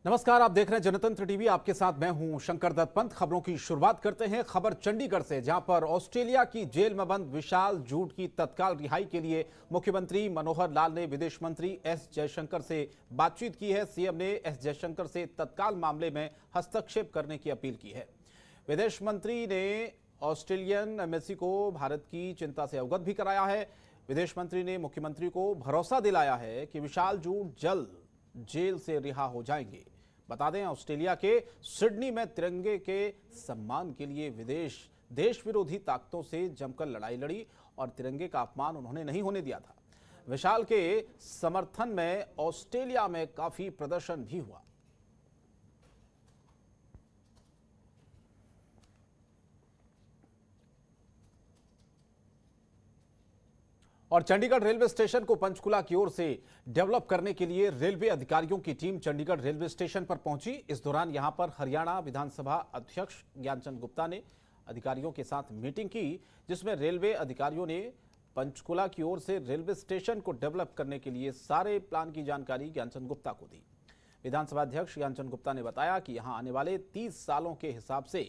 नमस्कार, आप देख रहे हैं जनतंत्र टीवी। आपके साथ मैं हूं शंकर दत्त पंत। खबरों की शुरुआत करते हैं खबर चंडीगढ़ से, जहां पर ऑस्ट्रेलिया की जेल में बंद विशाल जूट की तत्काल रिहाई के लिए मुख्यमंत्री मनोहर लाल ने विदेश मंत्री एस जयशंकर से बातचीत की है। सीएम ने एस जयशंकर से तत्काल मामले में हस्तक्षेप करने की अपील की है। विदेश मंत्री ने ऑस्ट्रेलियन एम्बेसी को भारत की चिंता से अवगत भी कराया है। विदेश मंत्री ने मुख्यमंत्री को भरोसा दिलाया है कि विशाल जूट जल्द जेल से रिहा हो जाएंगे। बता दें, ऑस्ट्रेलिया के सिडनी में तिरंगे के सम्मान के लिए देश विरोधी ताकतों से जमकर लड़ाई लड़ी और तिरंगे का अपमान उन्होंने नहीं होने दिया था। विशाल के समर्थन में ऑस्ट्रेलिया में काफी प्रदर्शन भी हुआ। और चंडीगढ़ रेलवे स्टेशन को पंचकुला की ओर से डेवलप करने के लिए रेलवे अधिकारियों की टीम चंडीगढ़ रेलवे स्टेशन पर पहुंची। इस दौरान यहां पर हरियाणा विधानसभा अध्यक्ष ज्ञानचंद गुप्ता ने अधिकारियों के साथ मीटिंग की, जिसमें रेलवे अधिकारियों ने पंचकुला की ओर से रेलवे स्टेशन को डेवलप करने के लिए सारे प्लान की जानकारी ज्ञानचंद गुप्ता को दी। विधानसभा अध्यक्ष ज्ञानचंद गुप्ता ने बताया कि यहां आने वाले 30 सालों के हिसाब से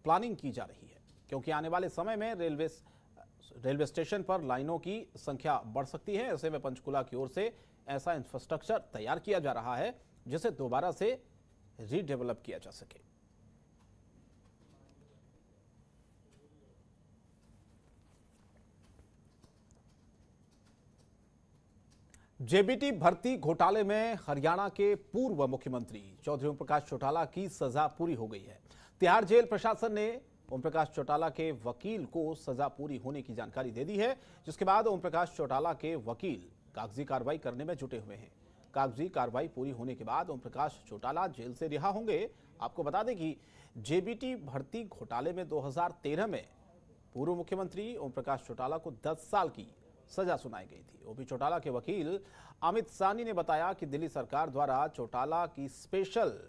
प्लानिंग की जा रही है, क्योंकि आने वाले समय में रेलवे स्टेशन पर लाइनों की संख्या बढ़ सकती है। ऐसे में पंचकुला की ओर से ऐसा इंफ्रास्ट्रक्चर तैयार किया जा रहा है जिसे दोबारा से रीडेवलप किया जा सके। जेबीटी भर्ती घोटाले में हरियाणा के पूर्व मुख्यमंत्री चौधरी ओम प्रकाश चौटाला की सजा पूरी हो गई है। तिहाड़ जेल प्रशासन ने ओम प्रकाश चौटाला के वकील को सजा पूरी होने की जानकारी दे दी है, जिसके बाद ओम प्रकाश चौटाला के वकील कागजी कार्रवाई करने में जुटे हुए हैं। कागजी कार्रवाई पूरी होने के बाद ओम प्रकाश चौटाला जेल से रिहा होंगे। आपको बता दें कि जेबीटी भर्ती घोटाले में 2013 में पूर्व मुख्यमंत्री ओम प्रकाश चौटाला को 10 साल की सजा सुनाई गई थी। ओपी चौटाला के वकील अमित सानी ने बताया कि दिल्ली सरकार द्वारा चौटाला की स्पेशल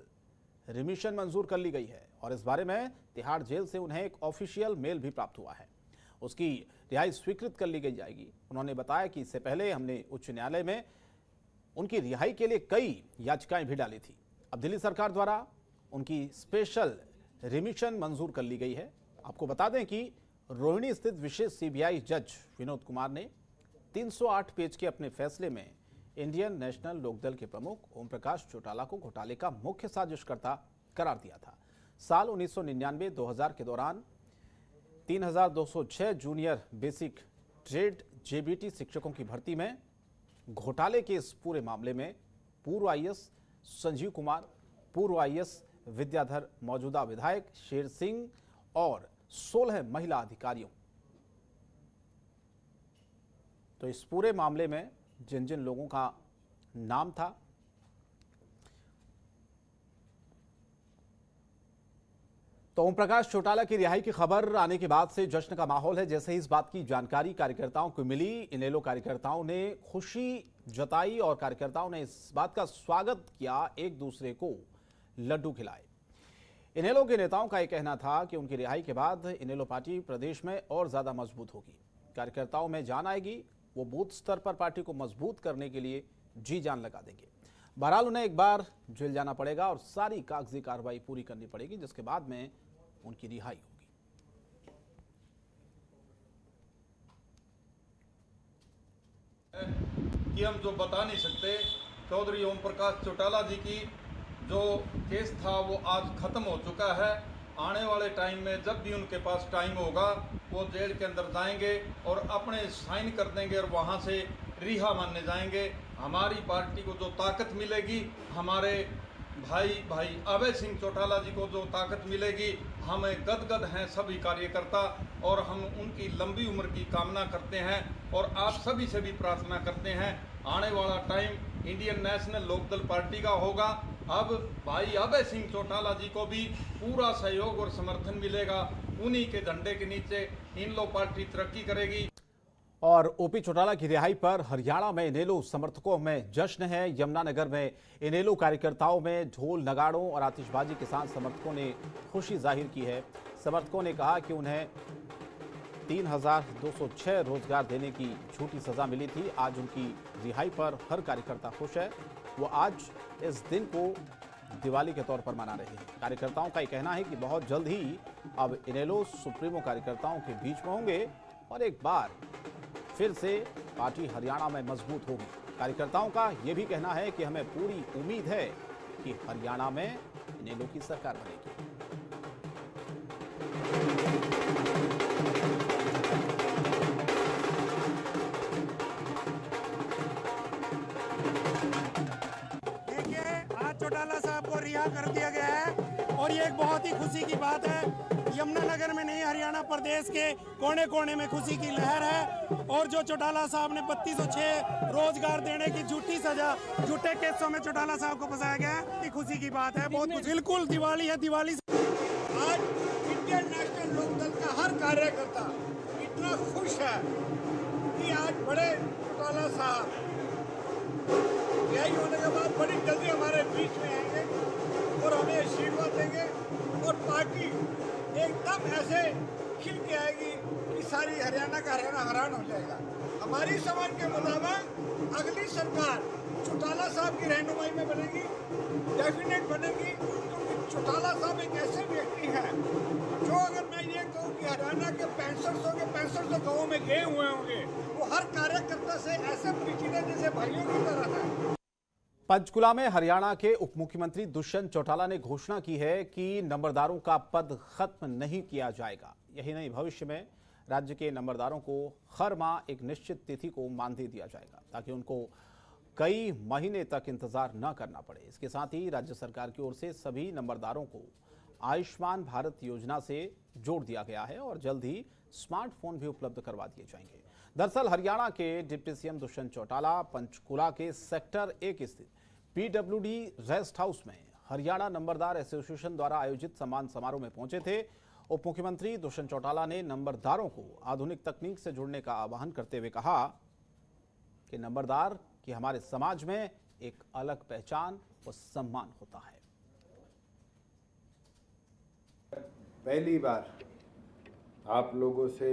रिमिशन मंजूर कर ली गई है और इस बारे में तिहाड़ जेल से उन्हें एक ऑफिशियल मेल भी प्राप्त हुआ है। उसकी रिहाई स्वीकृत कर ली जाएगी। उन्होंने बताया कि इससे पहले हमने उच्च न्यायालय में उनकी रिहाई के लिए कई याचिकाएं भी डाली थी। अब दिल्ली सरकार द्वारा उनकी स्पेशल रिमिशन मंजूर कर ली गई है। आपको बता दें कि रोहिणी स्थित विशेष सीबीआई जज विनोद कुमार ने 308 पेज के अपने फैसले में इंडियन नेशनल लोकदल के प्रमुख ओम प्रकाश चौटाला को घोटाले का मुख्य साजिशकर्ता करार दिया था। साल 1999-2000 के दौरान 3206 जूनियर बेसिक ट्रेड जेबीटी शिक्षकों की भर्ती में घोटाले के इस पूरे मामले में पूर्व आईएएस संजीव कुमार, पूर्व आईएएस विद्याधर, मौजूदा विधायक शेर सिंह और 16 महिला अधिकारियों, तो इस पूरे मामले में जिन जिन लोगों का नाम था, तो ओम प्रकाश चौटाला की रिहाई की खबर आने के बाद से जश्न का माहौल है। जैसे ही इस बात की जानकारी कार्यकर्ताओं को मिली, इनेलो कार्यकर्ताओं ने खुशी जताई और कार्यकर्ताओं ने इस बात का स्वागत किया, एक दूसरे को लड्डू खिलाए। इनेलो के नेताओं का यह कहना था कि उनकी रिहाई के बाद इनेलो पार्टी प्रदेश में और ज्यादा मजबूत होगी। कार्यकर्ताओं में जान आएगी, वो बूथ स्तर पर पार्टी को मजबूत करने के लिए जी जान लगा देंगे। बहरहाल उन्हें एक बार जेल जाना पड़ेगा और सारी कागजी कार्रवाई पूरी करनी पड़ेगी, जिसके बाद में उनकी रिहाई होगी। कि हम जो बता नहीं सकते, चौधरी ओम प्रकाश चौटाला जी की जो केस था वो आज खत्म हो चुका है। आने वाले टाइम में जब भी उनके पास टाइम होगा वो जेल के अंदर जाएंगे और अपने साइन कर देंगे और वहाँ से रिहा मानने जाएंगे। हमारी पार्टी को जो ताकत मिलेगी, हमारे भाई अभय सिंह चौटाला जी को जो ताकत मिलेगी, हमें गदगद हैं सभी कार्यकर्ता और हम उनकी लंबी उम्र की कामना करते हैं और आप सभी से भी प्रार्थना करते हैं आने वाला time Indian national Lokdal party का होगा। अब भाई अभय सिंह चौटाला जी को भी पूरा सहयोग और समर्थन मिलेगा। उन्हीं के झंडे के नीचे इनेलो पार्टी तरक्की करेगी। और ओपी चौटाला की रिहाई पर हरियाणा में इनेलो समर्थकों में जश्न है। यमुनानगर में इनेलो कार्यकर्ताओं में ढोल नगाड़ों और आतिशबाजी के साथ समर्थकों ने खुशी जाहिर की है। समर्थकों ने कहा कि उन्हें 3206 रोजगार देने की झूठी सजा मिली थी। आज उनकी रिहाई पर हर कार्यकर्ता खुश है। वो आज इस दिन को दिवाली के तौर पर मना रही है। कार्यकर्ताओं का ये कहना है कि बहुत जल्द ही अब इनेलो सुप्रीमो कार्यकर्ताओं के बीच में होंगे और एक बार फिर से पार्टी हरियाणा में मजबूत होगी। कार्यकर्ताओं का यह भी कहना है कि हमें पूरी उम्मीद है कि हरियाणा में इनेलो की सरकार बनेगी। चौटाला साहब को रिहा कर दिया गया है और ये एक बहुत ही खुशी की बात है। यमुनानगर में नहीं, हरियाणा प्रदेश के कोने कोने में खुशी की लहर है। और जो चौटाला साहब ने 3206 रोजगार देने की झूठी सजा, झूठे केसों में चौटाला साहब को फंसाया गया है, ये खुशी की बात है। बहुत बिल्कुल दिवाली है। दिवाली आज इंडियन नेशनल लोकदल का हर कार्यकर्ता इतना खुश है कि आज बड़े चौटाला साहब यही होने के बाद बड़ी जल्दी हमारे बीच में आएंगे और हमें आशीर्वाद देंगे और पार्टी एकदम ऐसे खिल के आएगी कि सारी हरियाणा का हरियाणा हैरान हो जाएगा। हमारी समझ के मुताबिक अगली सरकार चौटाला साहब की रहनुमाई में बनेगी, डेफिनेट बनेगी, क्योंकि चौटाला साहब एक ऐसे व्यक्ति हैं जो, अगर मैं ये कहूँ कि हरियाणा के 6500 गाँवों में गए हुए होंगे, वो हर कार्यकर्ता से ऐसे पिछड़े जैसे भाइयों की तरह है। पंचकुला में हरियाणा के उप मुख्यमंत्री दुष्यंत चौटाला ने घोषणा की है कि नंबरदारों का पद खत्म नहीं किया जाएगा। यही नहीं, भविष्य में राज्य के नंबरदारों को हर माह एक निश्चित तिथि को मानदेय दिया जाएगा ताकि उनको कई महीने तक इंतजार न करना पड़े। इसके साथ ही राज्य सरकार की ओर से सभी नंबरदारों को आयुष्मान भारत योजना से जोड़ दिया गया है और जल्द ही स्मार्टफोन भी उपलब्ध करवा दिए जाएंगे। दरअसल हरियाणा के डिप्टी सीएम दुष्यंत चौटाला पंचकुला के सेक्टर 1 स्थित पीडब्ल्यूडी रेस्ट हाउस में हरियाणा नंबरदार एसोसिएशन द्वारा आयोजित सम्मान समारोह में पहुंचे थे। उप मुख्यमंत्री दुष्यंत चौटाला ने नंबरदारों को आधुनिक तकनीक से जुड़ने का आह्वान करते हुए कहा कि नंबरदार की हमारे समाज में एक अलग पहचान और सम्मान होता है। पहली बार आप लोगों से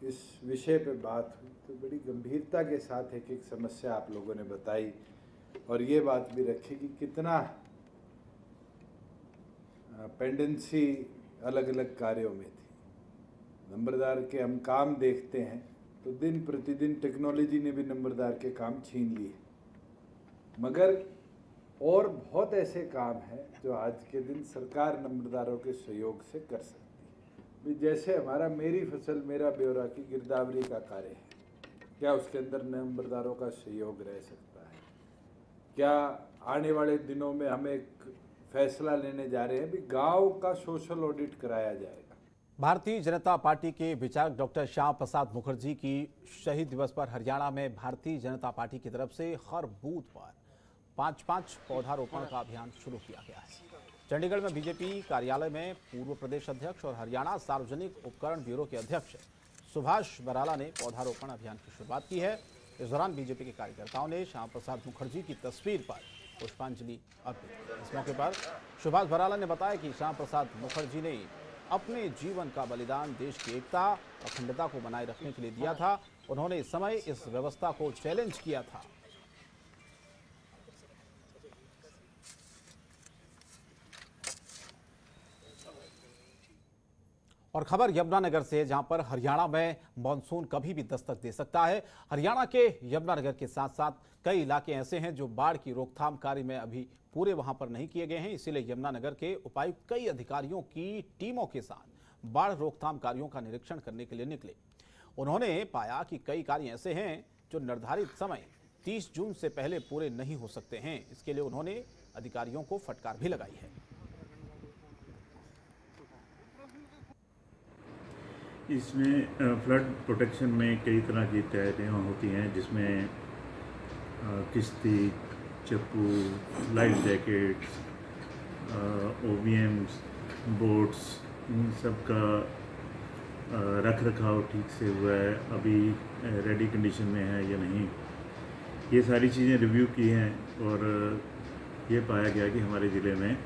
इस विषय पे बात हुई तो बड़ी गंभीरता के साथ एक एक समस्या आप लोगों ने बताई और ये बात भी रखी कि कितना पेंडेंसी अलग अलग कार्यों में थी। नंबरदार के हम काम देखते हैं तो दिन प्रतिदिन टेक्नोलॉजी ने भी नंबरदार के काम छीन लिए, मगर और बहुत ऐसे काम हैं जो आज के दिन सरकार नंबरदारों के सहयोग से कर सकती है। जैसे हमारा मेरी फसल मेरा ब्यौरा की गिरदावरी का कार्य है, क्या उसके अंदर नंबरदारों का सहयोग रह सकता है? क्या आने वाले दिनों में हम एक फैसला लेने जा रहे हैं भी गांव का सोशल ऑडिट कराया जाएगा। भारतीय जनता पार्टी के विचारक डॉक्टर श्याम प्रसाद मुखर्जी की शहीद दिवस पर हरियाणा में भारतीय जनता पार्टी की तरफ से हर बूथ पर 5-5 पौधारोपण का अभियान शुरू किया गया है। चंडीगढ़ में बीजेपी कार्यालय में पूर्व प्रदेश अध्यक्ष और हरियाणा सार्वजनिक उपकरण ब्यूरो के अध्यक्ष सुभाष बराला ने पौधारोपण अभियान की शुरुआत की है। इस दौरान बीजेपी के कार्यकर्ताओं ने श्याम प्रसाद मुखर्जी की तस्वीर पर पुष्पांजलि अर्पित की। इस मौके पर सुभाष बराला ने बताया कि श्याम प्रसाद मुखर्जी ने अपने जीवन का बलिदान देश की एकता और अखंडता को बनाए रखने के लिए दिया था। उन्होंने इस समय इस व्यवस्था को चैलेंज किया था। और खबर यमुनानगर से, जहां पर हरियाणा में मानसून कभी भी दस्तक दे सकता है। हरियाणा के यमुनानगर के साथ साथ कई इलाके ऐसे हैं जो बाढ़ की रोकथाम कार्य में अभी पूरे वहां पर नहीं किए गए हैं। इसीलिए यमुनानगर के उपायुक्त कई अधिकारियों की टीमों के साथ बाढ़ रोकथाम कार्यों का निरीक्षण करने के लिए निकले। उन्होंने पाया कि कई कार्य ऐसे हैं जो निर्धारित समय 30 जून से पहले पूरे नहीं हो सकते हैं। इसके लिए उन्होंने अधिकारियों को फटकार भी लगाई है। इसमें फ्लड प्रोटेक्शन में कई तरह की तैयारियाँ होती हैं, जिसमें किश्ती, चप्पू, लाइफ जैकेट्स, OBMs, बोट्स, इन सब का रख रखाव ठीक से हुआ है, अभी रेडी कंडीशन में है या नहीं, ये सारी चीज़ें रिव्यू की हैं। और ये पाया गया कि हमारे ज़िले में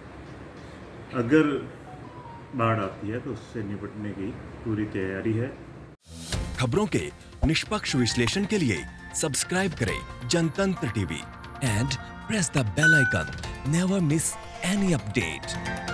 अगर बाढ़ आती है तो उससे निपटने की पूरी तैयारी है। खबरों के निष्पक्ष विश्लेषण के लिए सब्सक्राइब करें Jantantra TV and press the bell icon. Never miss any update.